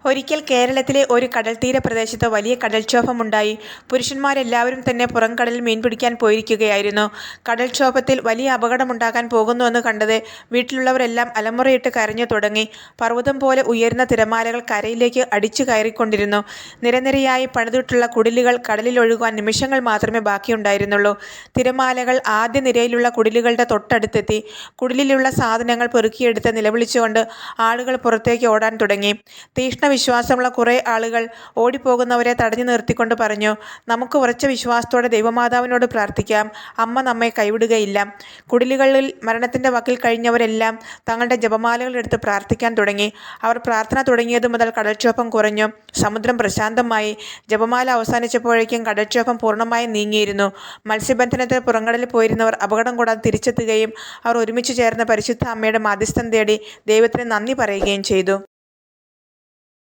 ഒരിക്കൽ കേരളത്തിലെ ഒരു കടൽത്തീര പ്രദേശത്ത് വലിയ കടൽക്ഷോഭമുണ്ടായി. പുരുഷന്മാരെല്ലാവരും തന്നെ പുറംകടലിൽ മീൻ പിടിക്കാൻ പോയിരിക്കുകയായിരുന്നു. കടൽക്ഷോഭത്തിൽ വലിയ അപകടമുണ്ടാകാൻ പോകുന്നുവെന്ന് കണ്ടത് വീട്ടിലുള്ളവരെല്ലാം അലമുറയിട്ട് കരഞ്ഞു തുടങ്ങി. പർവ്വതം പോലെ ഉയരുന്ന തിരമാലകൾ കരയിലേക്ക് അടിച്ചു കയറിക്കൊണ്ടിരുന്നു. നിരനിരയായി പണിതിട്ടുള്ള കുടിലുകൾ കടലിലൊഴുകുവാൻ നിമിഷങ്ങൾ മാത്രമേ ബാക്കിയുണ്ടായിരുന്നുള്ളൂ. തിരമാലകൾ ആദ്യ നിരയിലുള്ള കുടിലുകളുടെ തൊട്ടടുത്തെത്തി. കുടിലിലുള്ള സാധനങ്ങൾ പെറുക്കിയെടുത്ത് നിലവിളിച്ചുകൊണ്ട് ആളുകൾ പുറത്തേക്ക് ഓടാൻ തുടങ്ങി. വിശ്വാസമുള്ള കുറേ ആളുകൾ ഓടിപ്പോകുന്നവരെ തടഞ്ഞു നിർത്തിക്കൊണ്ട് പറഞ്ഞു, നമുക്ക് ഉറച്ച വിശ്വാസത്തോടെ ദൈവമാതാവിനോട് പ്രാർത്ഥിക്കാം, അമ്മ നമ്മെ കൈവിടുകയില്ല. കുടിലുകളിൽ മരണത്തിൻ്റെ വക്കിൽ കഴിഞ്ഞവരെല്ലാം തങ്ങളുടെ ജപമാലകൾ എടുത്ത് പ്രാർത്ഥിക്കാൻ തുടങ്ങി. അവർ പ്രാർത്ഥന തുടങ്ങിയതു മുതൽ കടൽക്ഷോഭം കുറഞ്ഞു. സമുദ്രം പ്രശാന്തമായി. ജപമാല അവസാനിച്ചപ്പോഴേക്കും കടൽക്ഷോഭം പൂർണ്ണമായും നീങ്ങിയിരുന്നു. മത്സ്യബന്ധനത്തിന് പുറംകടലിൽ പോയിരുന്നവർ അപകടം കൂടാതെ തിരിച്ചെത്തുകയും അവർ ഒരുമിച്ച് ചേർന്ന് പരിശുദ്ധ അമ്മയുടെ മാധ്യസ്ഥം തേടി ദൈവത്തിന് നന്ദി പറയുകയും ചെയ്തു.